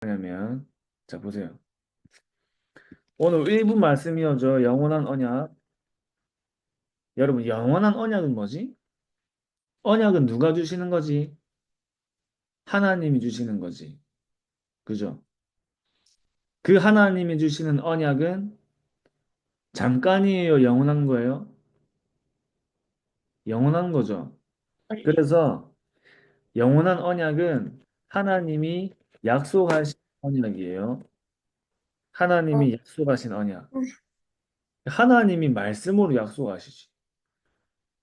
뭐냐면, 자, 보세요. 오늘 일부 말씀이어져 영원한 언약. 여러분, 영원한 언약은 뭐지? 언약은 누가 주시는 거지? 하나님이 주시는 거지. 그죠? 그 하나님이 주시는 언약은 잠깐이에요, 영원한 거예요? 영원한 거죠. 그래서 영원한 언약은 하나님이 약속하신 언약이에요. 하나님이 약속하신 언약. 하나님이 말씀으로 약속하시지.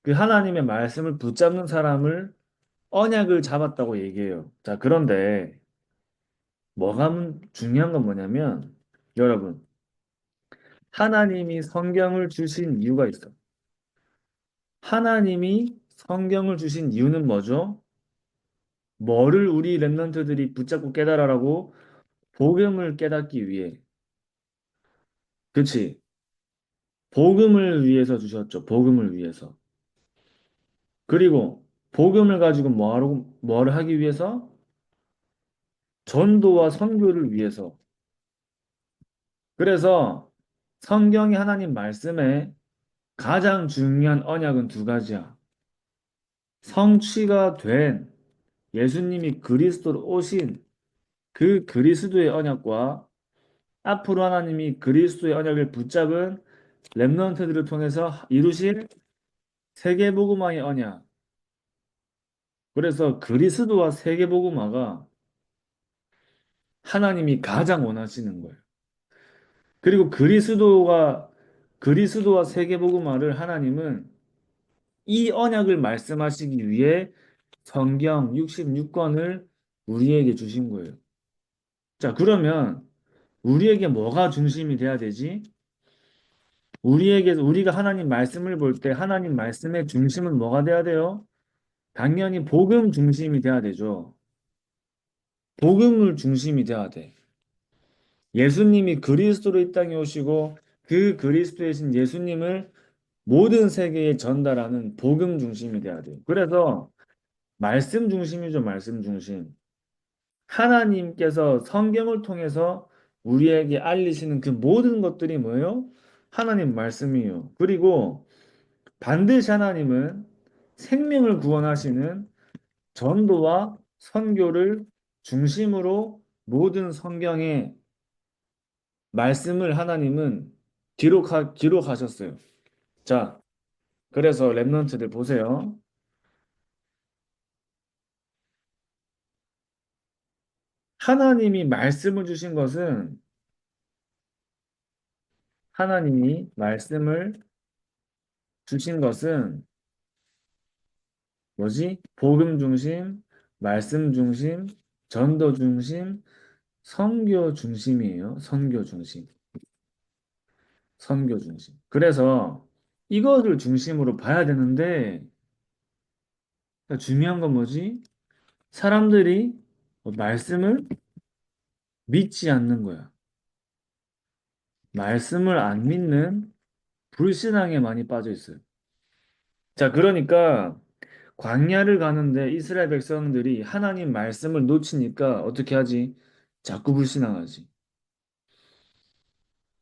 그 하나님의 말씀을 붙잡는 사람을 언약을 잡았다고 얘기해요. 자, 그런데 중요한 건 뭐냐면, 여러분, 하나님이 성경을 주신 이유가 있어. 하나님이 성경을 주신 이유는 뭐죠? 뭐를 우리 랩런트들이 붙잡고 깨달으라고? 복음을 깨닫기 위해. 그치? 복음을 위해서 주셨죠. 복음을 위해서. 그리고 복음을 가지고 뭐를 하기 위해서? 전도와 선교를 위해서. 그래서 성경이 하나님 말씀에 가장 중요한 언약은 두 가지야. 성취가 된 예수님이 그리스도로 오신 그 그리스도의 언약과 앞으로 하나님이 그리스도의 언약을 붙잡은 렘넌트들을 통해서 이루실 세계복음화의 언약. 그래서 그리스도와 세계복음화가 하나님이 가장 원하시는 거예요. 그리고 그리스도와 세계복음화를 하나님은 이 언약을 말씀하시기 위해 성경 66권을 우리에게 주신 거예요. 자, 그러면 우리에게 뭐가 중심이 돼야 되지? 우리가 하나님 말씀을 볼 때 하나님 말씀의 중심은 뭐가 돼야 돼요? 당연히 복음 중심이 돼야 되죠. 복음을 중심이 돼야 돼. 예수님이 그리스도로 이 땅에 오시고 그 그리스도이신 예수님을 모든 세계에 전달하는 복음 중심이 돼야 돼요. 그래서 말씀 중심이죠, 말씀 중심. 하나님께서 성경을 통해서 우리에게 알리시는 그 모든 것들이 뭐예요? 하나님 말씀이에요. 그리고 반드시 하나님은 생명을 구원하시는 전도와 선교를 중심으로 모든 성경의 말씀을 하나님은 기록하셨어요. 자, 그래서 랩런트들 보세요. 하나님이 말씀을 주신 것은 하나님이 말씀을 주신 것은 뭐지? 복음 중심, 말씀 중심, 전도 중심, 선교 중심이에요. 선교 중심. 선교 중심. 그래서 이것을 중심으로 봐야 되는데 중요한 건 뭐지? 사람들이 말씀을 믿지 않는 거야. 말씀을 안 믿는 불신앙에 많이 빠져 있어요. 자, 그러니까 광야를 가는데 이스라엘 백성들이 하나님 말씀을 놓치니까 어떻게 하지? 자꾸 불신앙하지.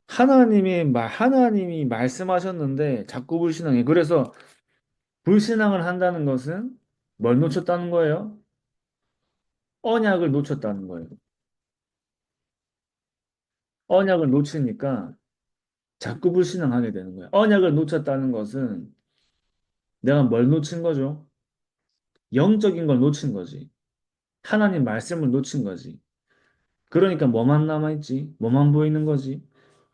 하나님이 말씀하셨는데 자꾸 불신앙해. 그래서 불신앙을 한다는 것은 뭘 놓쳤다는 거예요? 언약을 놓쳤다는 거예요. 언약을 놓치니까 자꾸 불신앙하게 되는 거예요. 언약을 놓쳤다는 것은 내가 뭘 놓친 거죠? 영적인 걸 놓친 거지. 하나님 말씀을 놓친 거지. 그러니까 뭐만 남아있지? 뭐만 보이는 거지?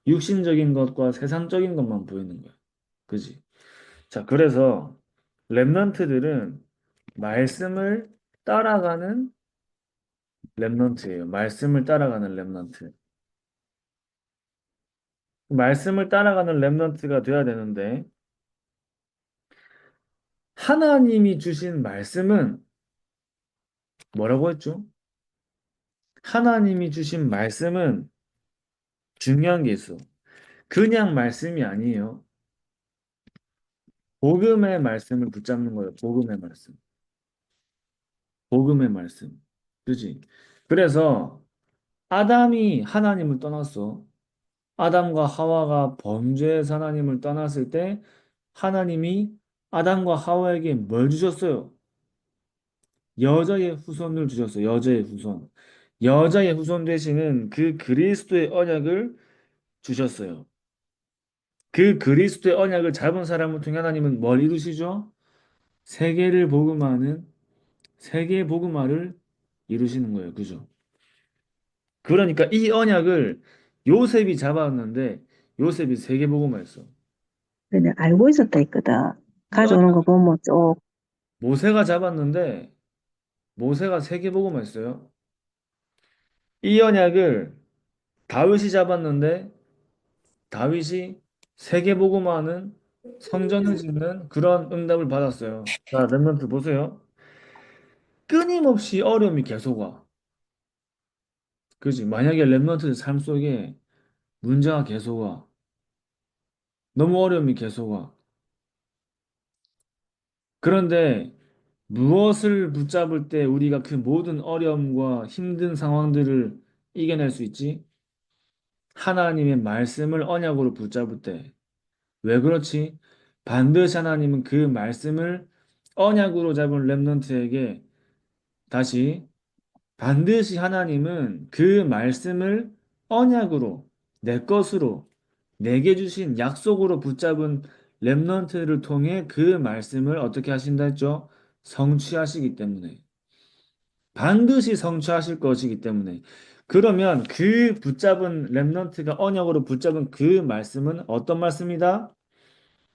육신적인 것과 세상적인 것만 보이는 거야. 그지? 자, 그래서 랩런트들은 말씀을 따라가는 랩런트예요. 말씀을 따라가는 랩런트. 말씀을 따라가는 랩런트가 돼야 되는데 하나님이 주신 말씀은 뭐라고 했죠? 하나님이 주신 말씀은 중요한 게 있어. 그냥 말씀이 아니에요. 복음의 말씀을 붙잡는 거예요. 복음의 말씀. 복음의 말씀. 그지? 그래서 아담이 하나님을 떠났어. 아담과 하와가 범죄해서 하나님을 떠났을 때 하나님이 아담과 하와에게 뭘 주셨어요? 여자의 후손을 주셨어요. 여자의 후손. 여자의 후손 되시는 그 그리스도의 언약을 주셨어요. 그 그리스도의 언약을 잡은 사람을 통해 하나님은 뭘 이루시죠? 세계를 복음하는 세계 복음화를 이루시는 거예요. 그죠? 그러니까 이 언약을 요셉이 잡았는데 요셉이 세계 복음화했어. 근데 알고 있었다 했거든. 이 언약 가져오는 거 보면 쭉, 모세가 잡았는데 모세가 세계 복음화했어요. 이 언약을 다윗이 잡았는데 다윗이 세계 복음화하는 성전을 짓는 그런 응답을 받았어요. 자, 렘넌트 보세요. 끊임없이 어려움이 계속 와. 그지? 만약에 렘넌트 삶 속에 문제가 계속 와. 너무 어려움이 계속 와. 그런데 무엇을 붙잡을 때 우리가 그 모든 어려움과 힘든 상황들을 이겨낼 수 있지? 하나님의 말씀을 언약으로 붙잡을 때. 왜 그렇지? 반드시 하나님은 그 말씀을 언약으로 잡은 렘넌트에게 다시 반드시 하나님은 그 말씀을 언약으로 내 것으로 내게 주신 약속으로 붙잡은 렘넌트를 통해 그 말씀을 어떻게 하신다 했죠? 성취하시기 때문에 반드시 성취하실 것이기 때문에 그러면 그 붙잡은 렘넌트가 언약으로 붙잡은 그 말씀은 어떤 말씀이다?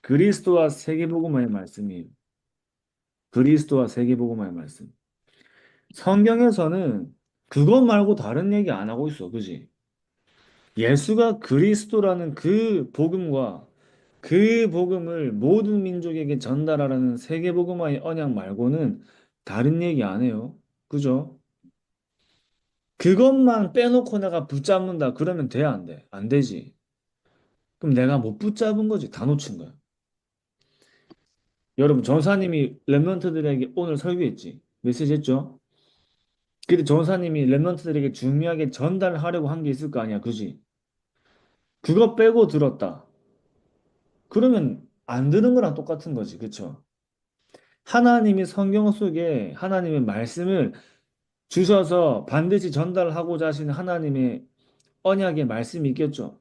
그리스도와 세계복음화의 말씀이에요. 그리스도와 세계복음화의 말씀. 성경에서는 그것 말고 다른 얘기 안 하고 있어. 그지? 예수가 그리스도라는 그 복음과 그 복음을 모든 민족에게 전달하라는 세계복음화의 언약 말고는 다른 얘기 안 해요. 그죠? 그것만 빼놓고 내가 붙잡는다. 그러면 돼, 안 돼? 안 되지. 그럼 내가 못 붙잡은 거지. 다 놓친 거야. 여러분, 전사님이 랩런트들에게 오늘 설교했지. 메시지 했죠? 근데 전사님이 랩런트들에게 중요하게 전달하려고 한 게 있을 거 아니야. 그지? 그거 빼고 들었다. 그러면 안 들은 거랑 똑같은 거지. 그쵸? 하나님이 성경 속에 하나님의 말씀을 주셔서 반드시 전달하고자 하시는 하나님의 언약의 말씀이 있겠죠.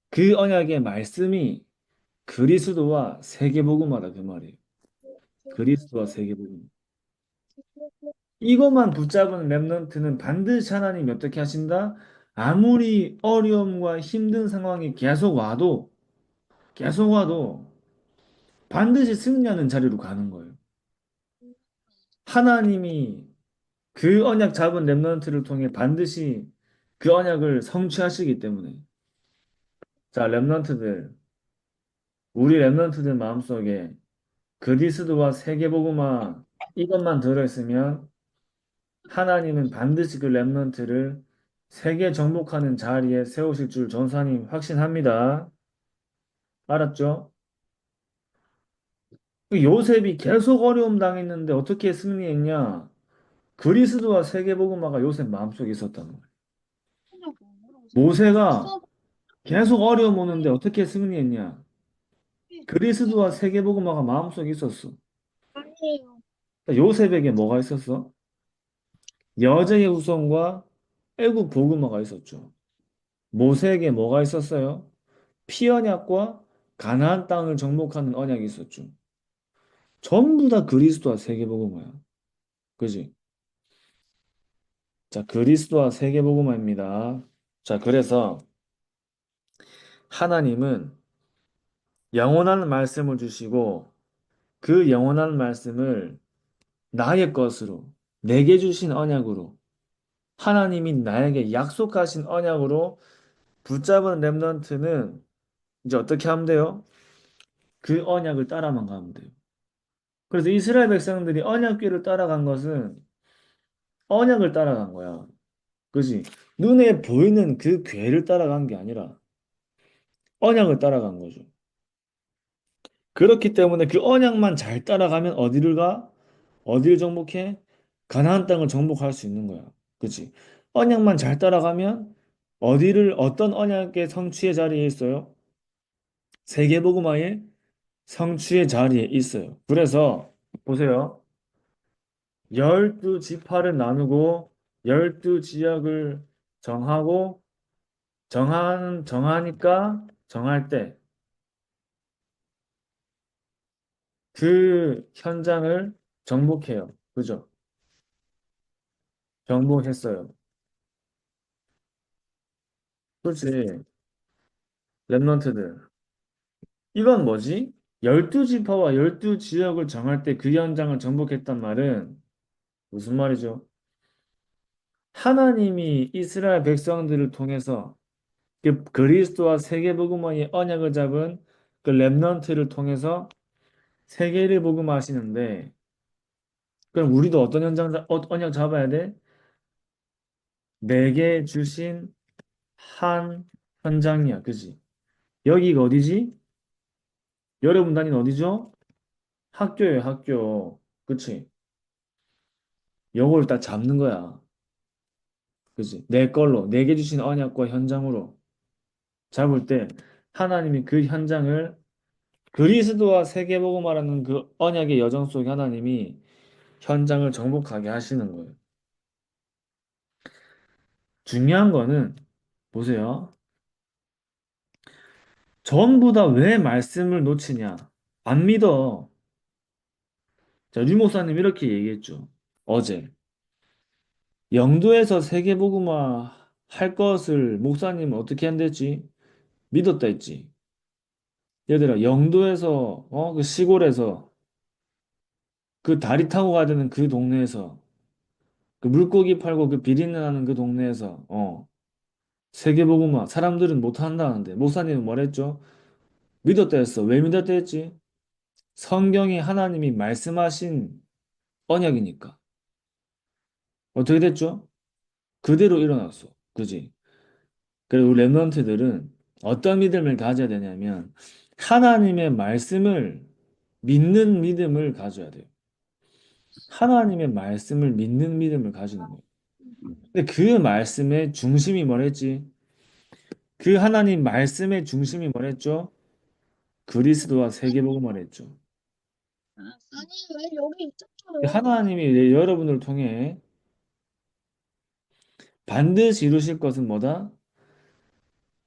그 언약의 말씀이 그리스도와 세계복음화다 그 말이에요. 그리스도와 세계복음. 이것만 붙잡은 렘넌트는 반드시 하나님이 어떻게 하신다? 아무리 어려움과 힘든 상황이 계속 와도 반드시 승리하는 자리로 가는 거예요. 하나님이 그 언약 잡은 렘넌트를 통해 반드시 그 언약을 성취하시기 때문에. 자, 렘넌트들, 우리 렘넌트들 마음속에 그리스도와 세계복음화 이것만 들어있으면 하나님은 반드시 그 렘넌트를 세계 정복하는 자리에 세우실 줄 전사님 확신합니다. 알았죠? 그 요셉이 계속 어려움 당했는데 어떻게 승리했냐? 그리스도와 세계복음화가 요셉 마음속에 있었단 말이에요. 모세가 계속 어려움 오는데 어떻게 승리했냐? 그리스도와 세계복음화가 마음속에 있었어. 요셉에게 뭐가 있었어? 여자의 후손과 애굽 복음화가 있었죠. 모세에게 뭐가 있었어요? 피언약과 가나안 땅을 정복하는 언약이 있었죠. 전부 다 그리스도와 세계복음화야. 그지? 자, 그리스도와 세계복음화입니다. 자, 그래서 하나님은 영원한 말씀을 주시고 그 영원한 말씀을 나의 것으로 내게 주신 언약으로 하나님이 나에게 약속하신 언약으로 붙잡은 렘넌트는 이제 어떻게 하면 돼요? 그 언약을 따라만 가면 돼요. 그래서 이스라엘 백성들이 언약궤를 따라간 것은 언약을 따라간 거야. 그지? 눈에 보이는 그 궤를 따라간 게 아니라 언약을 따라간 거죠. 그렇기 때문에 그 언약만 잘 따라가면 어디를 가? 어디를 정복해? 가나안 땅을 정복할 수 있는 거야. 그치? 언약만 잘 따라가면 어디를 어떤 언약의 성취의 자리에 있어요? 세계복음화의 성취의 자리에 있어요. 그래서 보세요. 12지파를 나누고 12지역을 정하고 정할 때 그 현장을 정복해요. 그죠? 정복했어요. 그렇지. 랩런트들. 이건 뭐지? 12지파와 12지역을 정할 때 그 현장을 정복했단 말은 무슨 말이죠? 하나님이 이스라엘 백성들을 통해서 그 그리스도와 세계복음화의 언약을 잡은 그 렘넌트를 통해서 세계를 복음하시는데 그럼 우리도 어떤 언약 잡아야 돼? 내게 주신 한 현장이야. 그지? 여기가 어디지? 여러분 다닌 어디죠? 학교예요, 학교. 그치? 요걸 딱 잡는 거야. 그지? 내 걸로, 내게 주신 언약과 현장으로 잡을 때 하나님이 그 현장을 그리스도와 세계복음화라는 그 언약의 여정 속에 하나님이 현장을 정복하게 하시는 거예요. 중요한 거는 보세요. 전부 다 왜 말씀을 놓치냐? 안 믿어. 자, 류 목사님 이렇게 얘기했죠. 어제. 영도에서 세계복음화 할 것을 목사님 어떻게 한댔지? 믿었다 했지. 얘들아, 영도에서, 그 시골에서, 그 다리 타고 가야 되는 그 동네에서, 그 물고기 팔고 그 비린내 나는 그 동네에서, 세계복음화 사람들은 못 한다는데, 목사님은 뭐랬죠? 믿었다 했어. 왜 믿었다 했지? 성경이 하나님이 말씀하신 언약이니까. 어떻게 됐죠? 그대로 일어났어. 그지? 그리고 우리 랩런트들은 어떤 믿음을 가져야 되냐면 하나님의 말씀을 믿는 믿음을 가져야 돼요. 하나님의 말씀을 믿는 믿음을 가지는 거예요. 근데 그 말씀의 중심이 뭐랬지? 그 하나님 말씀의 중심이 뭐랬죠? 그리스도와 세계복음을 했죠. 아니, 왜 여기 있잖아요. 하나님이 여러분을 통해 반드시 이루실 것은 뭐다?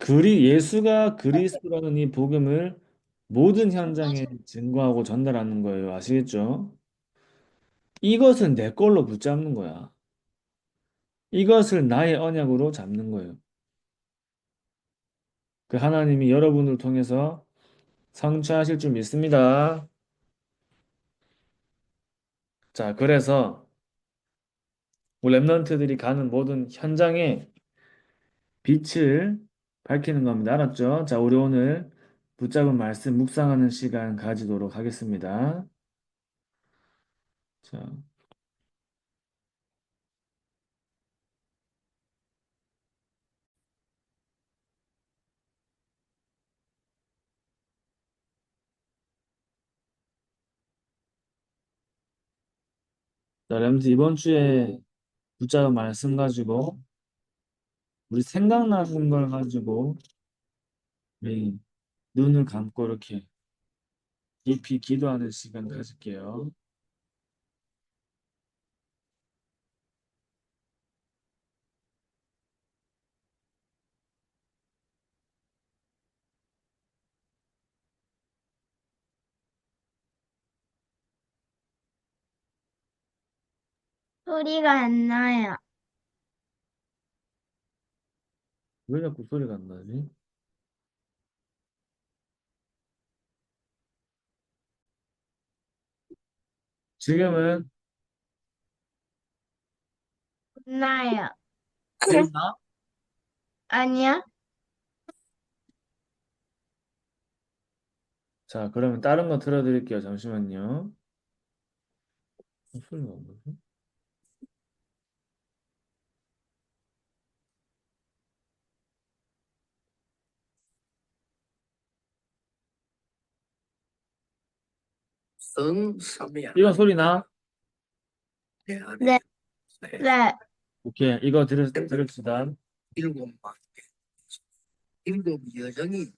예수가 그리스도라는 이 복음을 모든 현장에 증거하고 전달하는 거예요. 아시겠죠? 이것은 내 걸로 붙잡는 거야. 이것을 나의 언약으로 잡는 거예요. 그 하나님이 여러분을 통해서 성취하실 줄 믿습니다. 자, 그래서 우리 랩런트들이 가는 모든 현장에 빛을 밝히는 겁니다. 알았죠? 자, 우리 오늘 붙잡은 말씀 묵상하는 시간 가지도록 하겠습니다. 자, 랩런트 이번 주에 붙잡은 말씀 가지고 우리 생각나는 걸 가지고 우리 눈을 감고 이렇게 깊이 기도하는 시간 가질게요. 소리가 안 나요. 왜 자꾸 소리가 안 나지? 지금은 안 나요. 됐나? 아니야? 자, 그러면 다른 거 틀어드릴게요. 잠시만요. 소리가 안 나지? 이거 소리 나? 네, 네. 오케이. 이거 들읍시다. 일곱 막 일곱 여정이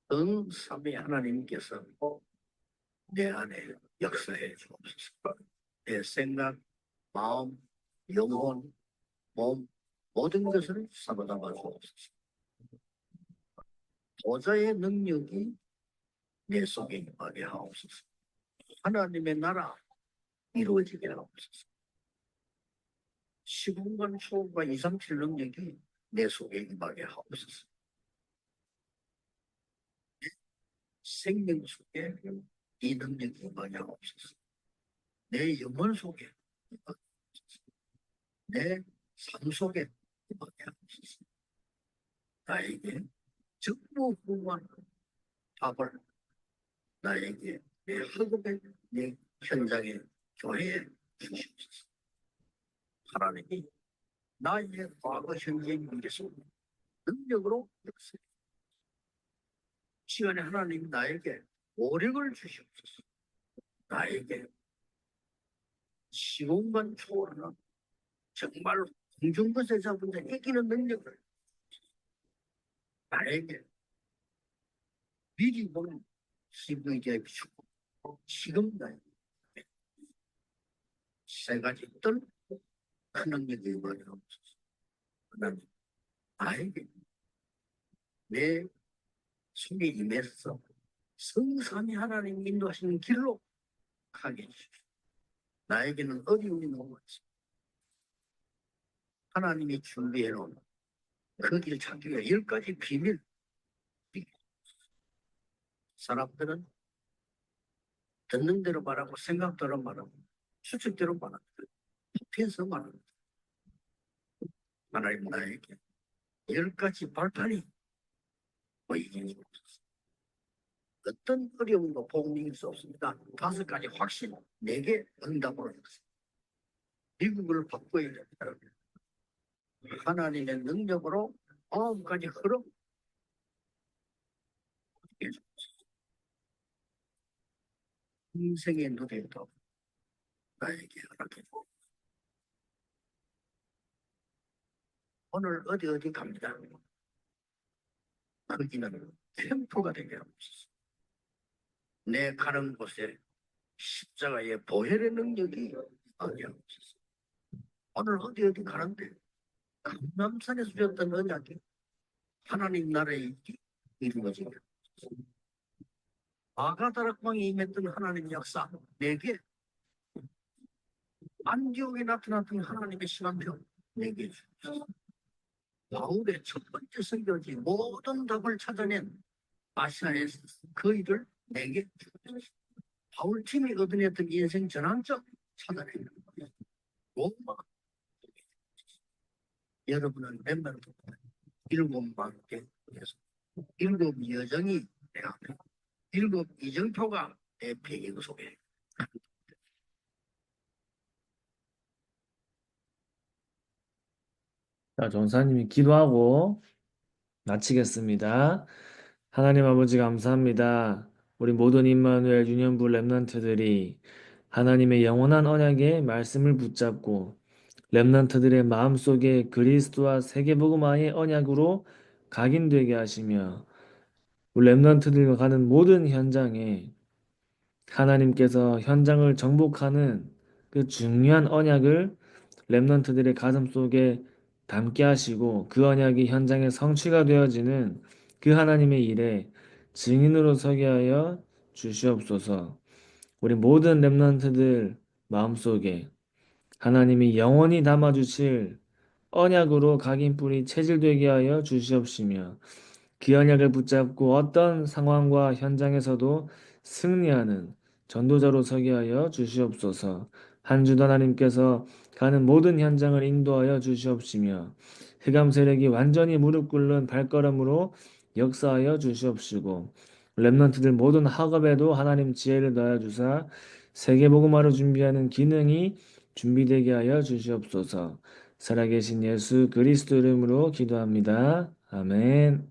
전 삼위 하나님께서 내 안에 역사해 주옵소서. 내 생각, 마음, 영혼, 몸 모든 것을 사로잡아 주옵소서. 보좌의 능력이 내 속에 임하게 하옵소서. 하나님의 나라 이루어지게 하옵소서. 시공간 초과 237 능력이 내 속에 임하게 하옵소서. 생명 속에 이 능력이 임하게 하옵소서. 내 영혼 속에 임하게 하옵소서. 내 삶 속에 임하게 하옵소서. 나에게 전무후무한 답을 나에게 내 학업에 내 현장에 교회에 주시옵소서. 하나님이 나의 과거 현재 미래에서 능력으로 역사해 시간에 하나님 나에게 오력을 주시옵소서. 나에게 시공간 초월하는 정말 공중것에 잡은 자 이기는 능력을 나에게 미리 보는 힘을 주고 지금 나에게 세 가지 뜰 큰 능력이 임하옵소서. 하나님 나에게 내 속에 임해서 성삼위 하나님 인도하시는 길로 가게 해주십시오. 나에게는 어려움이 너무 많습니다. 하나님이 준비해 놓은 그 길 찾기 위해 10가지 비밀. 사람들은 듣는 대로 말하고 생각대로 말하고 추측대로 말합니다. 피해서 말합니다. 하나님 나에게 10가지 발판이 보이게 주옵소서. 어떤 어려움도 복음이 수 없습니다. 5가지 확신, 4개 응답으로 했습니다. 미국을 바꿔야 됩니다. 하나님의 능력으로 9가지 흐름 인생의 누리도 나에게 허락해 주옵소서. 오늘 어디 갑니다. 거기는 캠프가 되게 하옵소서. 내 가는 곳에 십자가의 보혈의 능력이 임하게 하옵소서. 오늘 어디 가는데 감남산에서 주었던 언약이 하나님 나라에 이루어지게 하옵소서. 아가다락방에 임했던 하나님 역사 내게 안디옥에 나타났던 하나님의 시간표 내게 주옵소서. 바울의 첫 번째 선교지 모든 답을 찾아낸 아시아의 그 일을 내게 주옵소서. 바울팀이 얻어냈던 인생 전환점 찾아내는 거예요. 로마. 여러분은 멤버로 7망대에서 7 여정이 내 앞에 7 이정표가 내 배경 속에. 자, 전사님이 기도하고 마치겠습니다. 하나님 아버지 감사합니다. 우리 모든 임마누엘 유년부 렘넌트들이 하나님의 영원한 언약의 말씀을 붙잡고 렘넌트들의 마음속에 그리스도와 세계복음화의 언약으로 각인되게 하시며 우리 렘넌트들과 가는 모든 현장에 하나님께서 현장을 정복하는 그 중요한 언약을 렘넌트들의 가슴 속에 담게 하시고 그 언약이 현장의 성취가 되어지는 그 하나님의 일에 증인으로 서게 하여 주시옵소서. 우리 모든 렘넌트들 마음속에 하나님이 영원히 담아주실 언약으로 각인뿔이 체질되게 하여 주시옵시며 그 언약을 붙잡고 어떤 상황과 현장에서도 승리하는 전도자로 서게 하여 주시옵소서. 한 주도 하나님께서 가는 모든 현장을 인도하여 주시옵시며 흑암 세력이 완전히 무릎 꿇는 발걸음으로 역사하여 주시옵시고 렘넌트들 모든 학업에도 하나님 지혜를 넣어 주사 세계복음화를 준비하는 기능이 준비되게 하여 주시옵소서. 살아계신 예수 그리스도 이름으로 기도합니다. 아멘.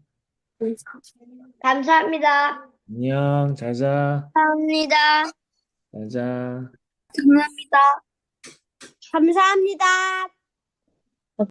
감사합니다. 안녕, 잘 자. 감사합니다. 잘 자. 감사합니다. 감사합니다.